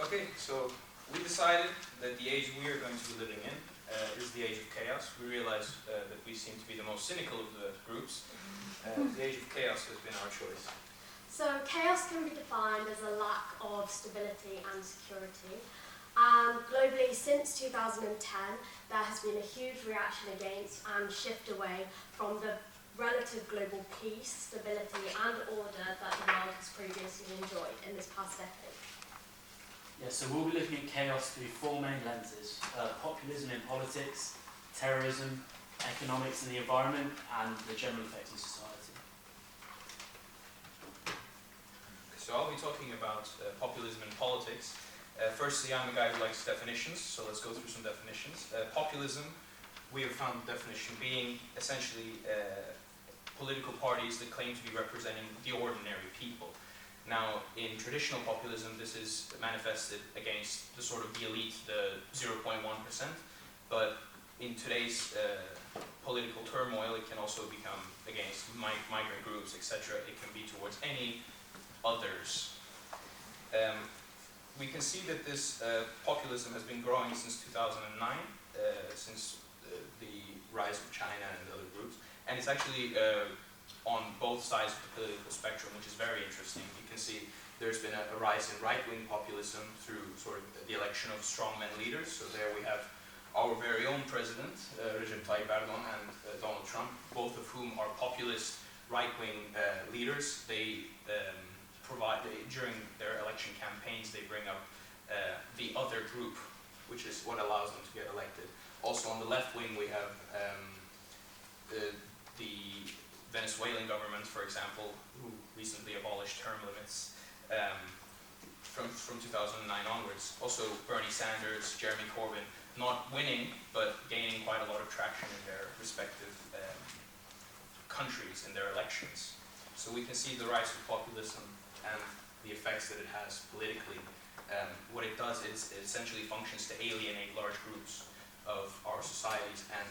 Okay, so we decided that the age we are going to be living in is the age of chaos. We realized that we seem to be the most cynical of the groups. The age of chaos has been our choice. So chaos can be defined as a lack of stability and security. And globally, since 2010, there has been a huge reaction against and shift away from the relative global peace, stability and order that the world has previously enjoyed in this past decade. Yeah, so we'll be looking at chaos through four main lenses: populism in politics, terrorism, economics and the environment, and the general effects on society. So I'll be talking about populism in politics. Firstly, I'm a guy who likes definitions, so let's go through some definitions. Populism, we have found the definition being essentially political parties that claim to be representing the ordinary people. Now, in traditional populism, this is manifested against the sort of the elite, the 0.1%, but in today's political turmoil, it can also become against migrant groups, etc. It can be towards any others. We can see that this populism has been growing since 2009, since the rise of China and other groups, and it's actually on both sides of the political spectrum, which is very interesting. You can see there's been a rise in right-wing populism through sort of the election of strongman leaders. So there we have our very own president, Recep Tayyip Erdogan and Donald Trump, both of whom are populist right-wing leaders. They during their election campaigns, they bring up the other group, which is what allows them to get elected. Also on the left wing, we have the Venezuelan government, for example, who recently abolished term limits from 2009 onwards. Also Bernie Sanders, Jeremy Corbyn, not winning, but gaining quite a lot of traction in their respective countries in their elections. So we can see the rise of populism and the effects that it has politically. What it does is it essentially functions to alienate large groups of our societies, and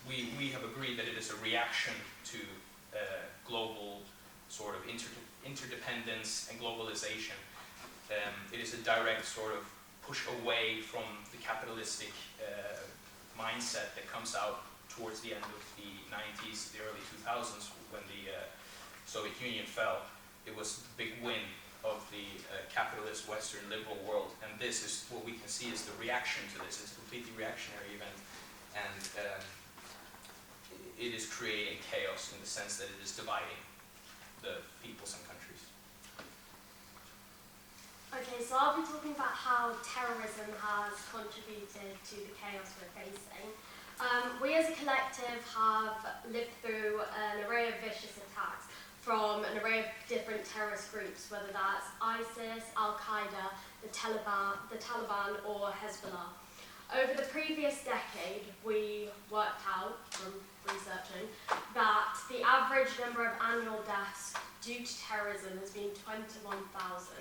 we have agreed that it is a reaction to global sort of interdependence and globalization. It is a direct sort of push away from the capitalistic mindset that comes out towards the end of the 90s, the early 2000s, when the Soviet Union fell. It was the big win of the capitalist Western liberal world, and this is what we can see is the reaction to this. It's a completely reactionary event, and it is creating chaos in the sense that it is dividing the peoples and countries. Okay, so I'll be talking about how terrorism has contributed to the chaos we're facing. We as a collective have lived through an array of vicious attacks from an array of different terrorist groups, whether that's ISIS, Al-Qaeda, the Taliban or Hezbollah. Over the previous decade, we worked out from researching that the average number of annual deaths due to terrorism has been 21,000,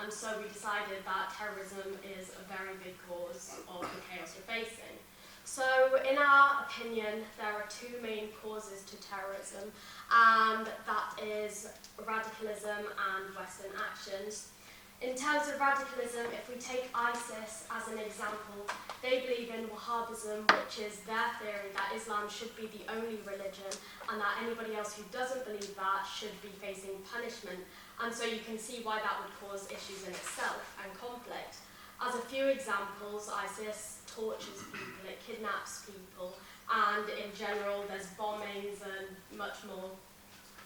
and so we decided that terrorism is a very big cause of the chaos we're facing. So, in our opinion, there are two main causes to terrorism, and that is radicalism and Western actions. In terms of radicalism, if we take ISIS as an example, they believe in Wahhabism, which is their theory that Islam should be the only religion, and that anybody else who doesn't believe that should be facing punishment. And so you can see why that would cause issues in itself and conflict. As a few examples, ISIS tortures people, it kidnaps people, and in general there's bombings and much more.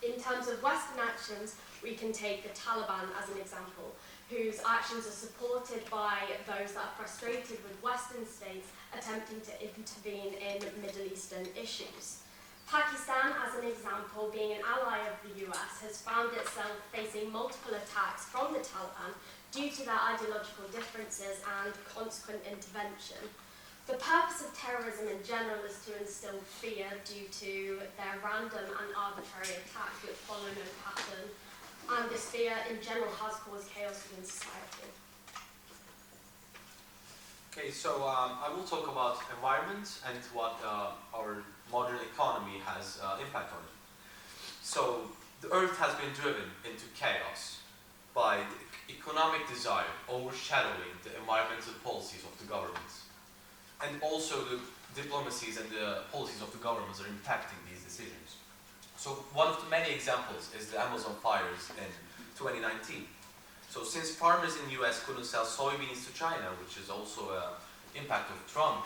In terms of Western actions, we can take the Taliban as an example, whose actions are supported by those that are frustrated with Western states attempting to intervene in Middle Eastern issues. Pakistan, as an example, being an ally of the US, has found itself facing multiple attacks from the Taliban due to their ideological differences and consequent intervention. The purpose of terrorism in general is to instill fear due to their random and arbitrary attacks which follow no pattern, and this fear in general has caused chaos within society. Okay, so I will talk about environment and what our modern economy has impact on it. So the Earth has been driven into chaos by the economic desire overshadowing the environmental policies of the governments. And also the diplomacies and the policies of the governments are impacting these decisions. So one of the many examples is the Amazon fires in 2019. So since farmers in the US couldn't sell soybeans to China, which is also an impact of Trump,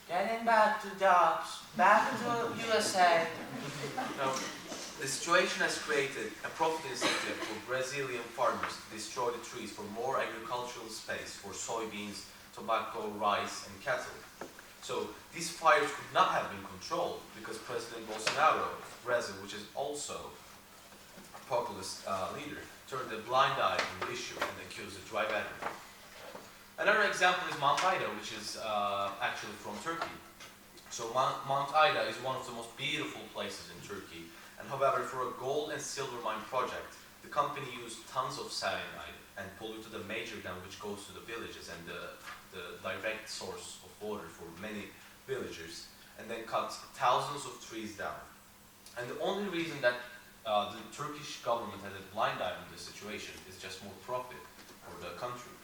getting back to jobs, back to USA. The situation has created a profit incentive for Brazilian farmers to destroy the trees for more agricultural space for soybeans, tobacco, rice, and cattle. So these fires could not have been controlled because President Bolsonaro of Brazil, which is also a populist leader, turned a blind eye on the issue and accused the dry battery. Another example is Mount Ida, which is actually from Turkey. So Mount Ida is one of the most beautiful places in Turkey. And however, for a gold and silver mine project, the company used tons of cyanide and polluted a major dam which goes to the villages and the direct source of water for many villagers, and then cut thousands of trees down. And the only reason that the Turkish government had a blind eye on this situation is just more profit for the country.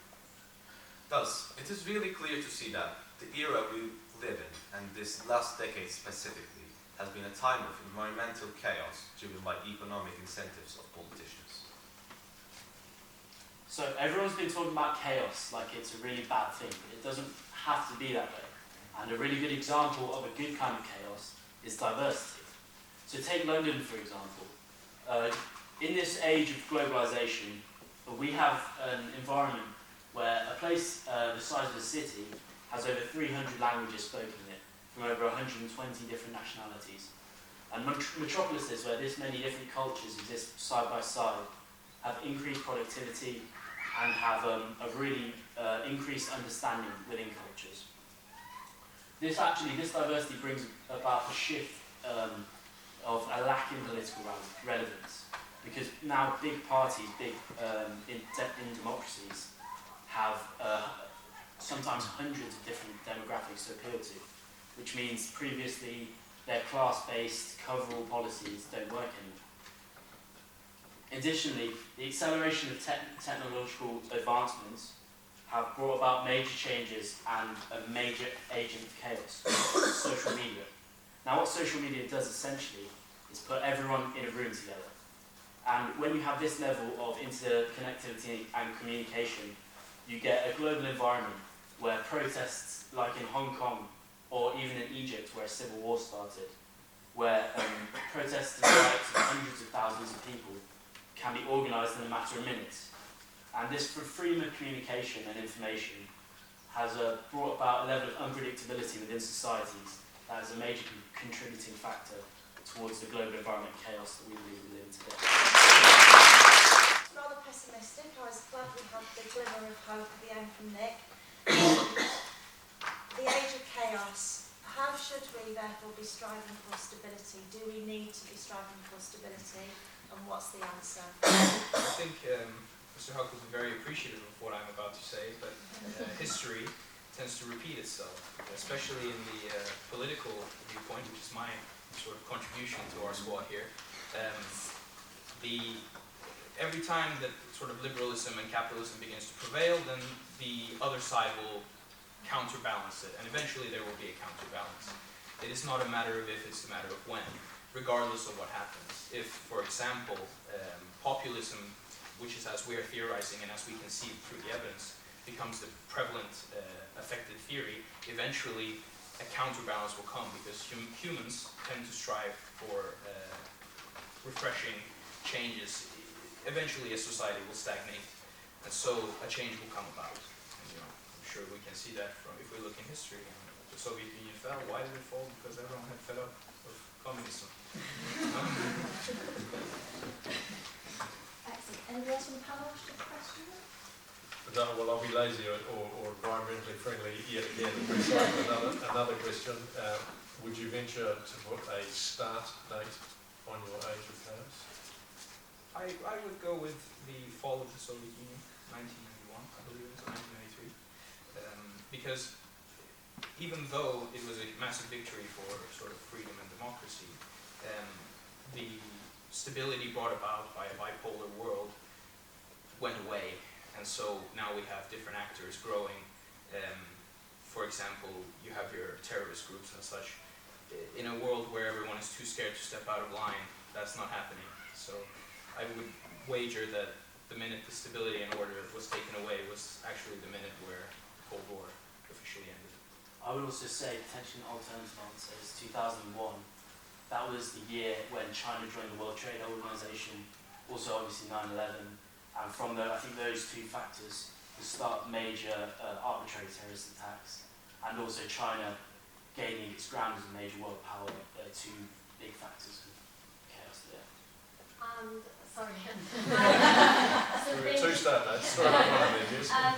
Thus, it is really clear to see that the era we live in, and this last decade specifically, has been a time of environmental chaos driven by economic incentives of politicians. So everyone's been talking about chaos like it's a really bad thing, but it doesn't have to be that way. And a really good example of a good kind of chaos is diversity. So take London, for example. In this age of globalization, we have an environment where a place the size of a city has over 300 languages spoken in it, from over 120 different nationalities. And metropolises where this many different cultures exist side by side have increased productivity and have a really increased understanding within cultures. This diversity brings about a shift of a lack in political relevance, because now big parties, in democracies, have sometimes hundreds of different demographics to appeal to, which means previously their class-based coverall policies don't work anymore. Additionally, the acceleration of technological advancements have brought about major changes and a major agent of chaos, social media. Now what social media does essentially is put everyone in a room together. And when you have this level of interconnectivity and communication, you get a global environment where protests like in Hong Kong or even in Egypt where a civil war started, where protests and riots of hundreds of thousands of people can be organised in a matter of minutes. And this freedom of communication and information has brought about a level of unpredictability within societies that is a major contributing factor towards the global environment chaos that we live in today. Rather pessimistic. I was glad we had the glimmer of hope at the end from Nick. The age of chaos. How should we therefore be striving for stability? Do we need to be striving for stability? And what's the answer? I think Mr. Huck was very appreciative of what I'm about to say, but history tends to repeat itself, especially in the political viewpoint, which is my sort of contribution to our squad here. Every time that sort of liberalism and capitalism begins to prevail, then the other side will counterbalance it, and eventually there will be a counterbalance. It is not a matter of if, it's a matter of when, regardless of what happens. If, for example, populism, which is as we are theorizing and as we can see through the evidence, becomes the prevalent effective theory, eventually a counterbalance will come, because humans tend to strive for refreshing changes. Eventually a society will stagnate, and so a change will come about. And, I'm sure we can see that from, if we look in history. The Soviet Union fell. Why did it fall? Because everyone had fed up of communism. Excellent. Anybody else on the panel wish to ask a question? Well, I'll be lazy or environmentally friendly yet again and recycle another question. Would you venture to put a start date on your age of chaos? I would go with the fall of the Soviet Union, 1991, I believe it was, 1993. Because even though it was a massive victory for sort of freedom and democracy, the stability brought about by a bipolar world went away, and so now we have different actors growing. For example, you have your terrorist groups and such. In a world where everyone is too scared to step out of line, that's not happening. So I would wager that the minute the stability and order was taken away was actually the minute where the Cold War officially ended. I would also say, potentially an alternative answer is 2001. That was the year when China joined the World Trade Organization, also obviously 9/11, and from I think those two factors, to start major arbitrary terrorist attacks, and also China gaining its ground as a major world power, two big factors of chaos there. And sorry. Two star notes. Sorry, one of them, yes. And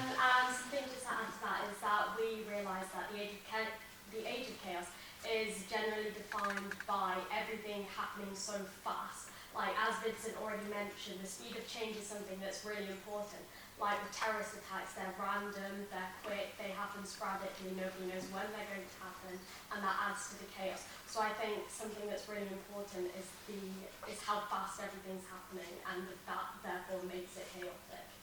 something just to add to that is that we realise that the age of chaos is generally defined by everything happening so fast. Like, as Vincent already mentioned, the speed of change is something that's really important. Like with terrorist attacks, they're random, they're quick, they happen sporadically, nobody knows when they're going to happen, and that adds to the chaos. So I think something that's really important is how fast everything's happening, and that therefore makes it chaotic.